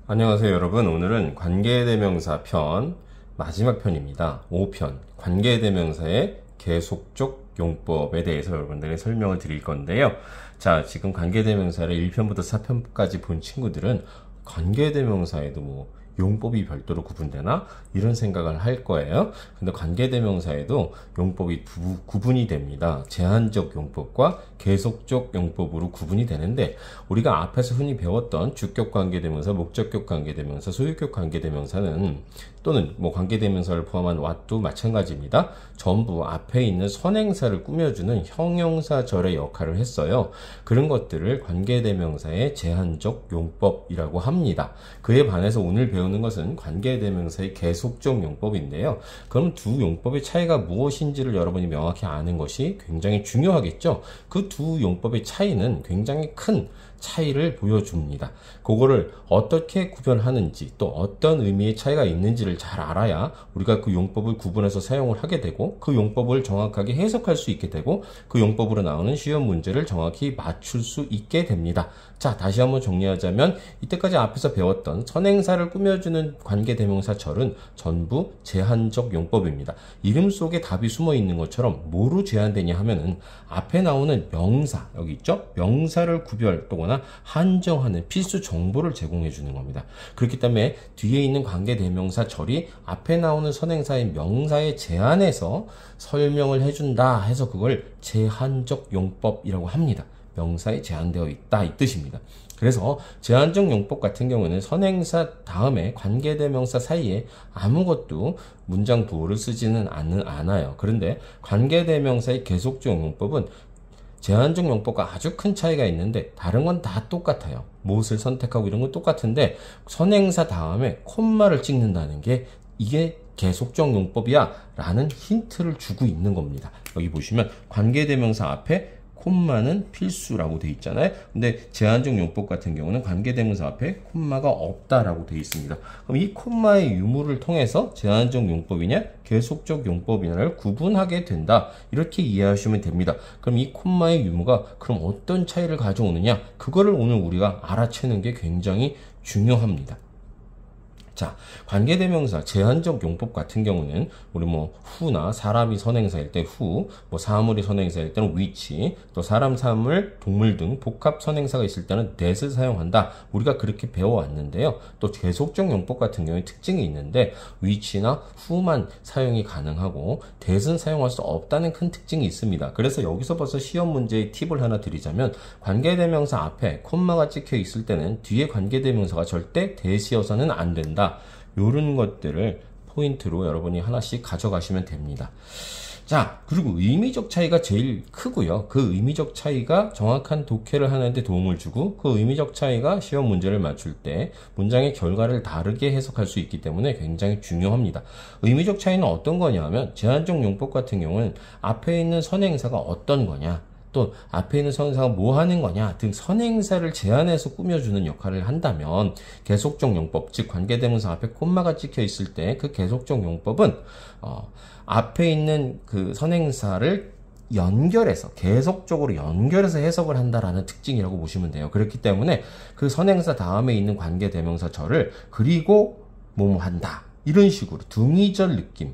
안녕하세요 여러분. 오늘은 관계대명사 편 마지막 편입니다. 5편 관계대명사의 계속적 용법에 대해서 여러분들에게 설명을 드릴 건데요. 자, 지금 관계대명사를 1편부터 4편까지 본 친구들은 관계대명사에도 용법이 별도로 구분되나? 이런 생각을 할 거예요. 근데 관계대명사에도 용법이 구분이 됩니다. 제한적 용법과 계속적 용법으로 구분이 되는데, 우리가 앞에서 흔히 배웠던 주격 관계대명사, 목적격 관계대명사, 소유격 관계대명사는 또는 관계대명사를 포함한 what도 마찬가지입니다. 전부 앞에 있는 선행사를 꾸며주는 형용사절의 역할을 했어요. 그런 것들을 관계대명사의 제한적 용법이라고 합니다. 그에 반해서 오늘 배우는 것은 관계대명사의 계속적 용법인데요. 그럼 두 용법의 차이가 무엇인지를 여러분이 명확히 아는 것이 굉장히 중요하겠죠. 그 두 용법의 차이는 굉장히 큰 차이를 보여줍니다. 그거를 어떻게 구별하는지, 또 어떤 의미의 차이가 있는지를 잘 알아야 우리가 그 용법을 구분해서 사용을 하게 되고, 그 용법을 정확하게 해석할 수 있게 되고, 그 용법으로 나오는 시험 문제를 정확히 맞출 수 있게 됩니다. 자, 다시 한번 정리하자면, 이때까지 앞에서 배웠던 선행사를 꾸며주는 관계대명사절은 전부 제한적 용법입니다. 이름 속에 답이 숨어 있는 것처럼 뭐로 제한되냐 하면은 앞에 나오는 명사, 여기 있죠? 명사를 구별하거나 한정하는 필수 정보를 제공해 주는 겁니다. 그렇기 때문에 뒤에 있는 관계대명사절이 앞에 나오는 선행사의 명사에 제한해서 설명을 해준다 해서 그걸 제한적 용법이라고 합니다. 명사에 제한되어 있다, 이 뜻입니다. 그래서 제한적 용법 같은 경우는 선행사 다음에 관계대명사 사이에 아무것도 문장 부호를 쓰지는 않아요. 그런데 관계대명사의 계속적 용법은 제한적 용법과 아주 큰 차이가 있는데, 다른 건 다 똑같아요. 무엇을 선택하고 이런 건 똑같은데, 선행사 다음에 콤마를 찍는다는 게 이게 계속적 용법이야 라는 힌트를 주고 있는 겁니다. 여기 보시면 관계대명사 앞에 콤마는 필수라고 되어 있잖아요. 근데 제한적 용법 같은 경우는 관계대명사 앞에 콤마가 없다라고 되어 있습니다. 그럼 이 콤마의 유무를 통해서 제한적 용법이냐 계속적 용법이냐를 구분하게 된다, 이렇게 이해하시면 됩니다. 그럼 이 콤마의 유무가 그럼 어떤 차이를 가져오느냐, 그거를 오늘 우리가 알아채는 게 굉장히 중요합니다. 자, 관계대명사 제한적 용법 같은 경우는 우리 who나 사람이 선행사일 때 who, 사물이 선행사일 때는 which, 또 사람, 사물, 동물 등 복합 선행사가 있을 때는 that을 사용한다. 우리가 그렇게 배워왔는데요. 또 계속적 용법 같은 경우에 특징이 있는데, which나 who만 사용이 가능하고 that은 사용할 수 없다는 큰 특징이 있습니다. 그래서 여기서 벌써 시험 문제의 팁을 하나 드리자면, 관계대명사 앞에 콤마가 찍혀 있을 때는 뒤에 관계대명사가 절대 that이어서는 안 된다. 요런 것들을 포인트로 여러분이 하나씩 가져가시면 됩니다. 자, 그리고 의미적 차이가 제일 크고요. 그 의미적 차이가 정확한 독해를 하는데 도움을 주고, 그 의미적 차이가 시험 문제를 맞출 때 문장의 결과를 다르게 해석할 수 있기 때문에 굉장히 중요합니다. 의미적 차이는 어떤 거냐면, 제한적 용법 같은 경우는 앞에 있는 선행사가 어떤 거냐, 또 앞에 있는 선행사가 뭐 하는 거냐 등 선행사를 제한해서 꾸며주는 역할을 한다면, 계속적 용법, 즉 관계대명사 앞에 콤마가 찍혀 있을 때 그 계속적 용법은 앞에 있는 그 선행사를 연결해서, 계속적으로 연결해서 해석을 한다라는 특징이라고 보시면 돼요. 그렇기 때문에 그 선행사 다음에 있는 관계대명사절을 그리고 뭐뭐 한다, 이런 식으로 등위절 느낌.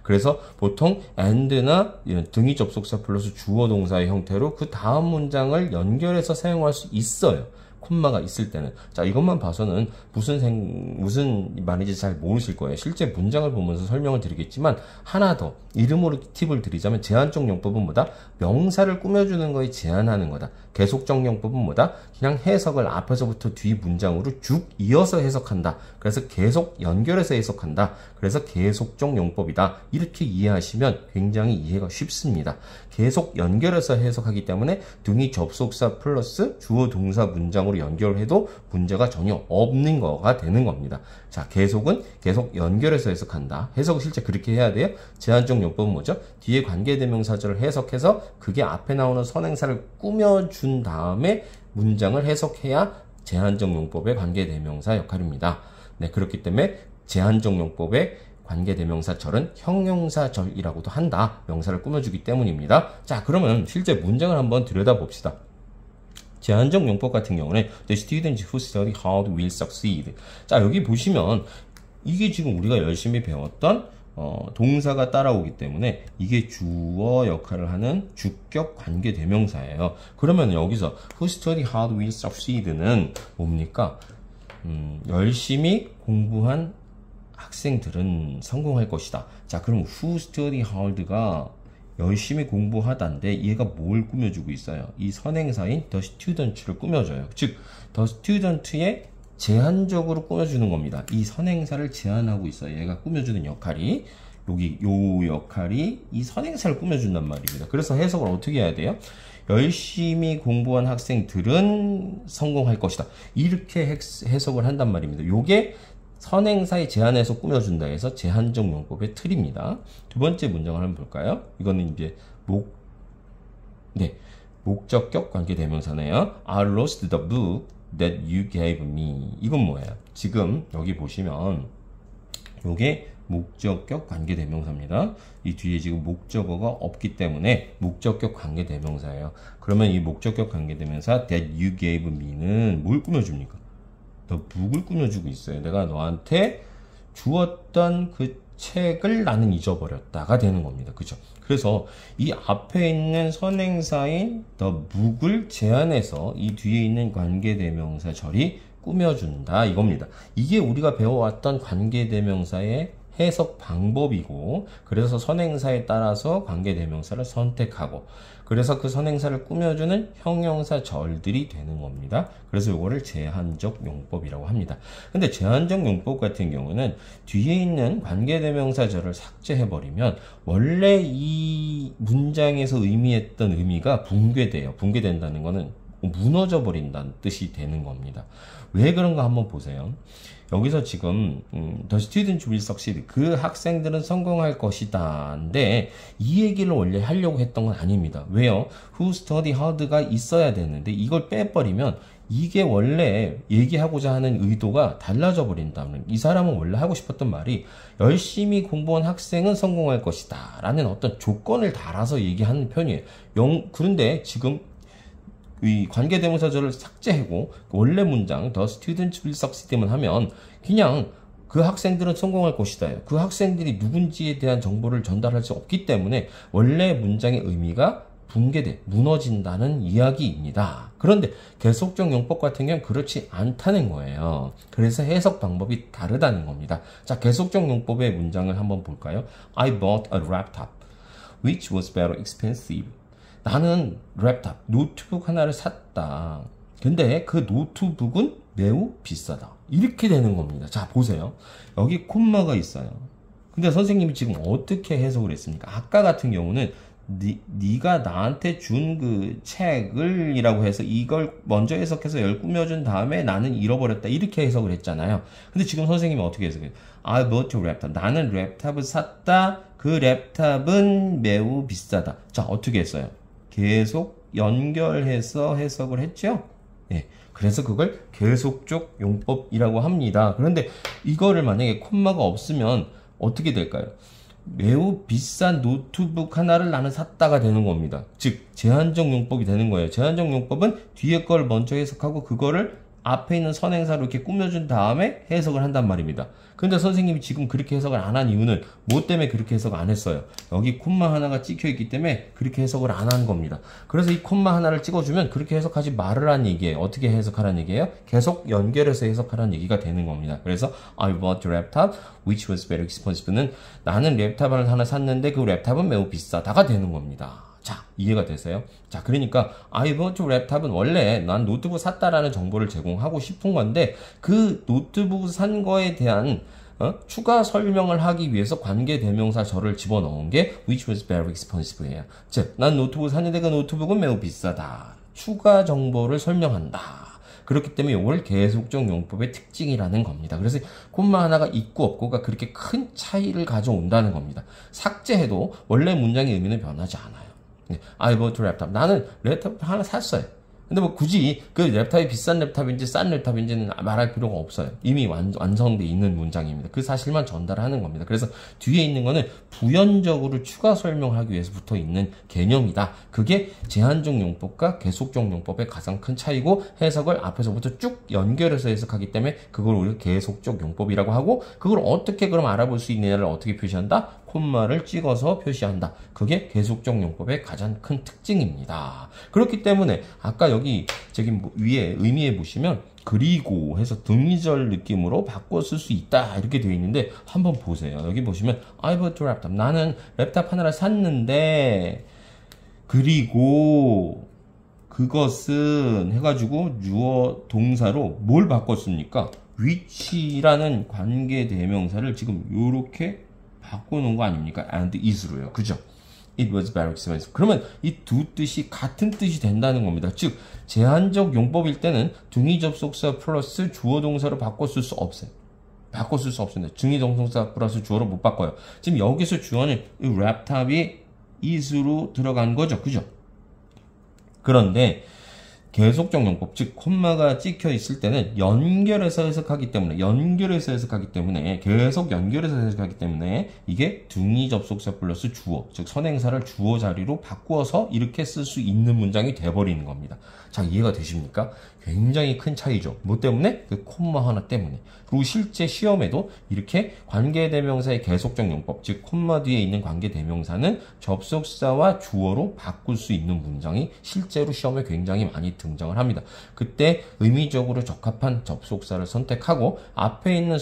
그래서 보통 and나 이런 등위 접속사 플러스 주어 동사의 형태로 그 다음 문장을 연결해서 사용할 수 있어요. 콤마가 있을 때는. 자, 이것만 봐서는 무슨 말인지 잘 모르실 거예요. 실제 문장을 보면서 설명을 드리겠지만, 하나 더 이름으로 팁을 드리자면, 제한적 용법은 뭐다? 명사를 꾸며주는 거에 제한하는 거다. 계속적 용법은 뭐다? 그냥 해석을 앞에서부터 뒤 문장으로 쭉 이어서 해석한다. 그래서 계속 연결해서 해석한다. 그래서 계속적 용법이다. 이렇게 이해하시면 굉장히 이해가 쉽습니다. 계속 연결해서 해석하기 때문에 등위 접속사 플러스 주어 동사 문장으로 연결해도 문제가 전혀 없는 거가 되는 겁니다. 자, 계속은 계속 연결해서 해석한다. 해석을 실제 그렇게 해야 돼요. 제한적 용법은 뭐죠? 뒤에 관계대명사절을 해석해서 그게 앞에 나오는 선행사를 꾸며준 다음에 문장을 해석해야 제한적 용법의 관계대명사 역할입니다. 네, 그렇기 때문에 제한적 용법의 관계대명사절은 형용사절이라고도 한다. 명사를 꾸며주기 때문입니다. 자, 그러면 실제 문장을 한번 들여다봅시다. 제한적 용법 같은 경우는 the students who study hard will succeed. 자, 여기 보시면 이게 지금 우리가 열심히 배웠던 동사가 따라오기 때문에 이게 주어 역할을 하는 주격 관계 대명사예요. 그러면 여기서 who study hard will succeed는 뭡니까? 열심히 공부한 학생들은 성공할 것이다. 자, 그럼 who study hard가 열심히 공부하다인데 얘가 뭘 꾸며주고 있어요? 이 선행사인 the student를 꾸며줘요. 즉, the student의 제한적으로 꾸며주는 겁니다. 이 선행사를 제한하고 있어요. 얘가 꾸며주는 역할이 여기 요 역할이 이 선행사를 꾸며준단 말입니다. 그래서 해석을 어떻게 해야 돼요? 열심히 공부한 학생들은 성공할 것이다. 이렇게 해석을 한단 말입니다. 요게 선행사의 제한에서 꾸며준다 해서 제한적 용법의 틀입니다. 두 번째 문장을 한번 볼까요? 이거는 이제 목적격 관계대명사네요. I lost the book that you gave me. 이건 뭐예요? 지금 여기 보시면 요게 목적격 관계대명사입니다. 이 뒤에 지금 목적어가 없기 때문에 목적격 관계대명사예요. 그러면 이 목적격 관계대명사 that you gave me는 뭘 꾸며줍니까? 너 북을 꾸며주고 있어요. 내가 너한테 주었던 그 책을 나는 잊어버렸다가 되는 겁니다. 그죠? 그래서 이 앞에 있는 선행사인 the book을 제한해서 이 뒤에 있는 관계대명사 절이 꾸며준다 이겁니다. 이게 우리가 배워왔던 관계대명사의 해석 방법이고, 그래서 선행사에 따라서 관계대명사를 선택하고, 그래서 그 선행사를 꾸며주는 형용사 절들이 되는 겁니다. 그래서 이거를 제한적 용법이라고 합니다. 근데 제한적 용법 같은 경우는 뒤에 있는 관계대명사 절을 삭제해버리면 원래 이 문장에서 의미했던 의미가 붕괴돼요. 붕괴된다는 거는 무너져 버린다는 뜻이 되는 겁니다. 왜 그런가 한번 보세요. 여기서 지금 the students will succeed, 그 학생들은 성공할 것이다인데 이 얘기를 원래 하려고 했던 건 아닙니다. 왜요? who study hard가 있어야 되는데 이걸 빼버리면 이게 원래 얘기하고자 하는 의도가 달라져 버린다는, 이 사람은 원래 하고 싶었던 말이 열심히 공부한 학생은 성공할 것이다 라는 어떤 조건을 달아서 얘기하는 편이에요. 그런데 지금 이 관계대명사절을 삭제하고 원래 문장 the students will succeed만 하면 그냥 그 학생들은 성공할 것이다. 그 학생들이 누군지에 대한 정보를 전달할 수 없기 때문에 원래 문장의 의미가 무너진다는 이야기입니다. 그런데 계속적 용법 같은 경우는 그렇지 않다는 거예요. 그래서 해석 방법이 다르다는 겁니다. 자, 계속적 용법의 문장을 한번 볼까요? I bought a laptop which was very expensive. 나는 랩탑, 노트북 하나를 샀다. 근데 그 노트북은 매우 비싸다. 이렇게 되는 겁니다. 자, 보세요. 여기 콤마가 있어요. 근데 선생님이 지금 어떻게 해석을 했습니까? 아까 같은 경우는 네가 나한테 준 그 책을 이라고 해서 이걸 먼저 해석해서 열 꾸며준 다음에 나는 잃어버렸다. 이렇게 해석을 했잖아요. 근데 지금 선생님이 어떻게 해석해요? I bought a laptop. 나는 랩탑을 샀다. 그 랩탑은 매우 비싸다. 자, 어떻게 했어요? 계속 연결해서 해석을 했죠? 네. 그래서 그걸 계속적 용법이라고 합니다. 그런데 이거를 만약에 콤마가 없으면 어떻게 될까요? 매우 비싼 노트북 하나를 나는 샀다가 되는 겁니다. 즉, 제한적 용법이 되는 거예요. 제한적 용법은 뒤에 걸 먼저 해석하고 그거를 앞에 있는 선행사로 이렇게 꾸며준 다음에 해석을 한단 말입니다. 근데 선생님이 지금 그렇게 해석을 안 한 이유는 뭐 때문에 그렇게 해석 안 했어요? 여기 콤마 하나가 찍혀 있기 때문에 그렇게 해석을 안 한 겁니다. 그래서 이 콤마 하나를 찍어주면 그렇게 해석하지 말으라는 얘기예요. 어떻게 해석하라는 얘기예요? 계속 연결해서 해석하라는 얘기가 되는 겁니다. 그래서 I bought a laptop which was very expensive는 나는 랩탑을 하나 샀는데 그 랩탑은 매우 비싸다가 되는 겁니다. 자, 이해가 되세요? 자, 그러니까 I bought a laptop은 원래 난 노트북 샀다라는 정보를 제공하고 싶은 건데 그 노트북 산 거에 대한 추가 설명을 하기 위해서 관계대명사 절을 집어넣은 게 which was very expensive예요. 즉, 난 노트북을 샀는데 그 노트북은 매우 비싸다. 추가 정보를 설명한다. 그렇기 때문에 이걸 계속적 용법의 특징이라는 겁니다. 그래서 콤마 하나가 있고 없고가 그렇게 큰 차이를 가져온다는 겁니다. 삭제해도 원래 문장의 의미는 변하지 않아요. I bought a laptop. 나는 랩탑 하나 샀어요. 근데 뭐 굳이 그 랩탑이 비싼 랩탑인지 싼 랩탑인지는 말할 필요가 없어요. 이미 완성돼 있는 문장입니다. 그 사실만 전달하는 겁니다. 그래서 뒤에 있는 거는 부연적으로 추가 설명하기 위해서 붙어 있는 개념이다. 그게 제한적 용법과 계속적 용법의 가장 큰 차이고, 해석을 앞에서부터 쭉 연결해서 해석하기 때문에 그걸 우리가 계속적 용법이라고 하고, 그걸 어떻게 그럼 알아볼 수 있느냐를 어떻게 표시한다? 콤마를 찍어서 표시한다. 그게 계속적 용법의 가장 큰 특징입니다. 그렇기 때문에 아까 여기 저기 위에 의미에 보시면 그리고 해서 등위절 느낌으로 바꿔 쓸 수 있다 이렇게 되어 있는데, 한번 보세요. 여기 보시면 I bought a laptop. 나는 랩탑 하나를 샀는데, 그리고 그것은 해가지고 주어 동사로 뭘 바꿨습니까? which라는 관계 대명사를 지금 요렇게 바꿔놓은 거 아닙니까? and is로요. 그죠? It was very expensive. 그러면 이 두 뜻이 같은 뜻이 된다는 겁니다. 즉, 제한적 용법일 때는 등위 접속사 플러스 주어 동사로 바꿔쓸 수 없어요. 바꿔쓸 수 없습니다. 등위 접속사 플러스 주어로 못 바꿔요. 지금 여기서 주어는 이 랩탑이 is로 들어간 거죠. 그죠? 그런데 계속적 용법, 즉 콤마가 찍혀 있을 때는 연결해서 해석하기 때문에 계속 연결해서 해석하기 때문에 이게 등위 접속사 플러스 주어, 즉 선행사를 주어 자리로 바꾸어서 이렇게 쓸 수 있는 문장이 돼버리는 겁니다. 자, 이해가 되십니까? 굉장히 큰 차이죠. 뭐 때문에? 그 콤마 하나 때문에. 그리고 실제 시험에도 이렇게 관계대명사의 계속적 용법, 즉 콤마 뒤에 있는 관계대명사는 접속사와 주어로 바꿀 수 있는 문장이 실제로 시험에 굉장히 많이 등장을 합니다. 그때 의미적으로 적합한 접속사를 선택하고 앞에 있는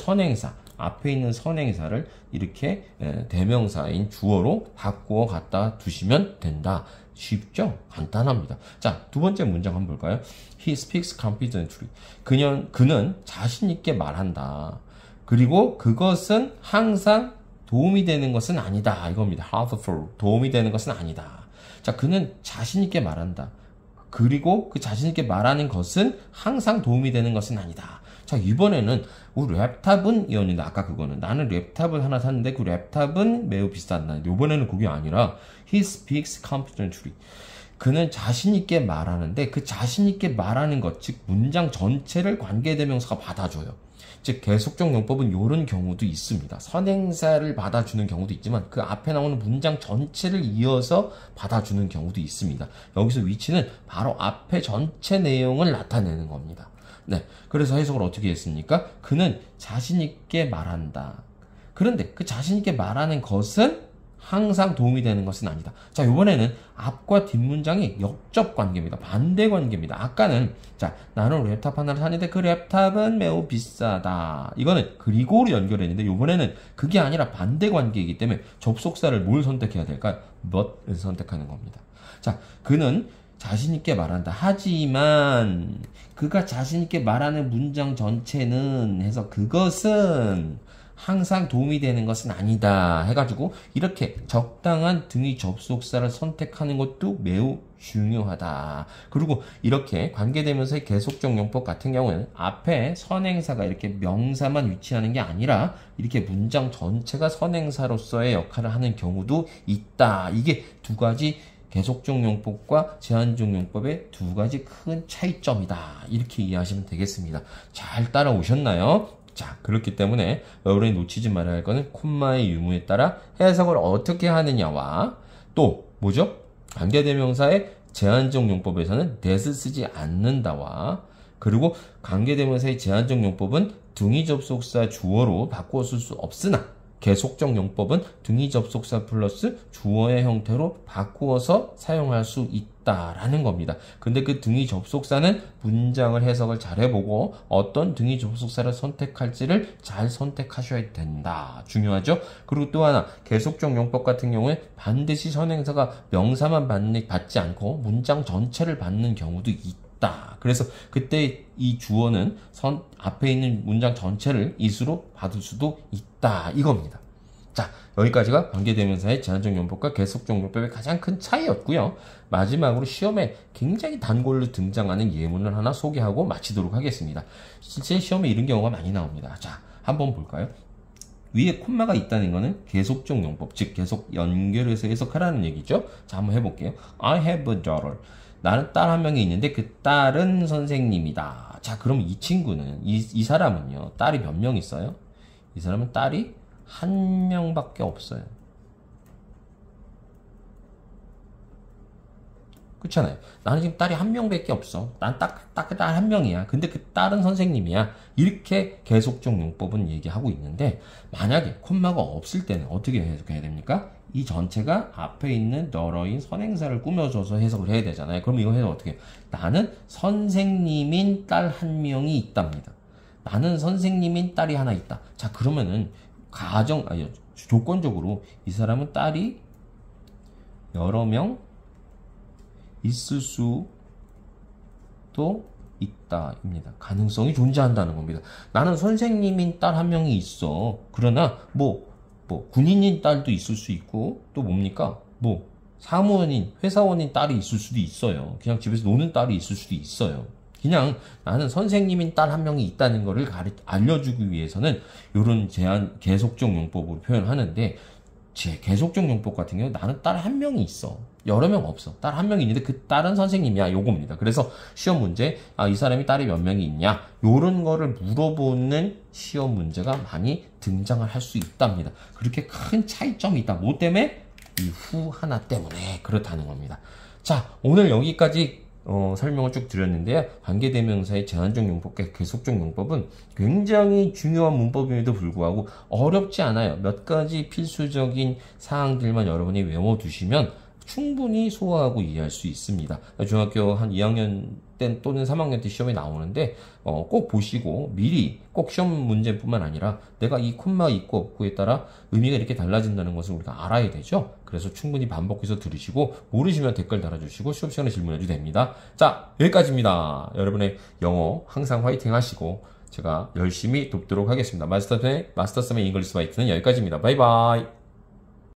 선행사를 이렇게 대명사인 주어로 바꾸어 갖다 두시면 된다. 쉽죠? 간단합니다. 자, 두 번째 문장 한번 볼까요? He speaks confidently. 그는 자신 있게 말한다. 그리고 그것은 항상 도움이 되는 것은 아니다. 이겁니다. helpful. 도움이 되는 것은 아니다. 자, 그는 자신 있게 말한다. 그리고 그 자신 있게 말하는 것은 항상 도움이 되는 것은 아니다. 자, 이번에는 우리 랩탑은 이었는데, 아까 그거는 나는 랩탑을 하나 샀는데 그 랩탑은 매우 비쌌다. 이번에는 그게 아니라 he speaks confidently. 그는 자신 있게 말하는데 그 자신 있게 말하는 것, 즉 문장 전체를 관계대명사가 받아줘요. 즉 계속적 용법은 이런 경우도 있습니다. 선행사를 받아주는 경우도 있지만 그 앞에 나오는 문장 전체를 이어서 받아주는 경우도 있습니다. 여기서 위치는 바로 앞에 전체 내용을 나타내는 겁니다. 네, 그래서 해석을 어떻게 했습니까? 그는 자신 있게 말한다. 그런데 그 자신 있게 말하는 것은 항상 도움이 되는 것은 아니다. 자, 이번에는 앞과 뒷문장이 역접 관계입니다. 반대 관계입니다. 아까는 자, 나는 랩탑 하나를 샀는데 그 랩탑은 매우 비싸다. 이거는 그리고로 연결했는데 이번에는 그게 아니라 반대 관계이기 때문에 접속사를 뭘 선택해야 될까요? but을 선택하는 겁니다. 자, 그는 자신 있게 말한다. 하지만 그가 자신 있게 말하는 문장 전체는 해서 그것은 항상 도움이 되는 것은 아니다 해가지고 이렇게 적당한 등위 접속사를 선택하는 것도 매우 중요하다. 그리고 이렇게 관계대명사의 계속적 용법 같은 경우는 앞에 선행사가 이렇게 명사만 위치하는 게 아니라 이렇게 문장 전체가 선행사로서의 역할을 하는 경우도 있다. 이게 두 가지 계속적 용법과 제한적 용법의 두 가지 큰 차이점이다. 이렇게 이해하시면 되겠습니다. 잘 따라오셨나요? 자, 그렇기 때문에 여러분이 놓치지 말아야 할 거는 콤마의 유무에 따라 해석을 어떻게 하느냐와 또 뭐죠? 관계대명사의 제한적 용법에서는 that을 쓰지 않는다와 그리고 관계대명사의 제한적 용법은 등위 접속사 주어로 바꾸어 쓸 수 없으나 계속적 용법은 등위 접속사 플러스 주어의 형태로 바꾸어서 사용할 수 있다라는 겁니다. 근데 그 등위 접속사는 문장을 해석을 잘 해보고 어떤 등위 접속사를 선택할지를 잘 선택하셔야 된다. 중요하죠? 그리고 또 하나, 계속적 용법 같은 경우에 반드시 선행사가 명사만 받지 않고 문장 전체를 받는 경우도 있다. 그래서 그때 이 주어는 앞에 있는 문장 전체를 is로 받을 수도 있다. 이겁니다. 자, 여기까지가 관계대명사의 제한적 용법과 계속적 용법의 가장 큰 차이였고요. 마지막으로 시험에 굉장히 단골로 등장하는 예문을 하나 소개하고 마치도록 하겠습니다. 실제 시험에 이런 경우가 많이 나옵니다. 자, 한번 볼까요? 위에 콤마가 있다는 거는 계속적 용법, 즉 계속 연결해서 해석하라는 얘기죠. 자, 한번 해볼게요. I have a daughter. 나는 딸 한 명이 있는데 그 딸은 선생님이다. 자, 그럼 이 친구는, 이 사람은요, 딸이 몇 명 있어요? 이 사람은 딸이 한 명밖에 없어요. 그렇잖아요. 나는 지금 딸이 한 명밖에 없어. 난 딱 딸 한 명이야. 근데 그 딸은 선생님이야. 이렇게 계속적 용법은 얘기하고 있는데, 만약에 콤마가 없을 때는 어떻게 해석해야 됩니까? 이 전체가 앞에 있는 너러인 선행사를 꾸며줘서 해석을 해야 되잖아요. 그럼 이거 해석 어떻게 해요? 나는 선생님인 딸 한 명이 있답니다. 나는 선생님인 딸이 하나 있다. 자, 그러면은 조건적으로 이 사람은 딸이 여러 명 있을 수도 있다입니다. 가능성이 존재한다는 겁니다. 나는 선생님인 딸 한 명이 있어. 그러나 군인인 딸도 있을 수 있고, 또 뭡니까? 사무원인, 회사원인 딸이 있을 수도 있어요. 그냥 집에서 노는 딸이 있을 수도 있어요. 그냥 나는 선생님인 딸 한 명이 있다는 거를 알려주기 위해서는 이런 계속적 용법으로 표현하는데, 제 계속적 용법 같은 경우 나는 딸 한 명이 있어. 여러 명 없어. 딸 한 명이 있는데 그 딸은 선생님이야. 요겁니다. 그래서 시험 문제, 이 사람이 딸이 몇 명이 있냐? 요런 거를 물어보는 시험 문제가 많이 등장을 할 수 있답니다. 그렇게 큰 차이점이 있다. 뭐 때문에? 이 후 하나 때문에 그렇다는 겁니다. 자, 오늘 여기까지 설명을 쭉 드렸는데요. 관계대명사의 제한적 용법과 계속적 용법은 굉장히 중요한 문법임에도 불구하고 어렵지 않아요. 몇 가지 필수적인 사항들만 여러분이 외워두시면 충분히 소화하고 이해할 수 있습니다. 중학교 한 2학년 때 또는 3학년 때 시험에 나오는데 꼭 보시고 미리 꼭 시험 문제뿐만 아니라 내가 이 콤마 있고 없고에 따라 의미가 이렇게 달라진다는 것을 우리가 알아야 되죠. 그래서 충분히 반복해서 들으시고 모르시면 댓글 달아주시고 시험 시간에 질문해도 됩니다. 자, 여기까지입니다. 여러분의 영어 항상 화이팅 하시고 제가 열심히 돕도록 하겠습니다. 마스터쌤의 잉글리시 화이트는 여기까지입니다. 바이바이.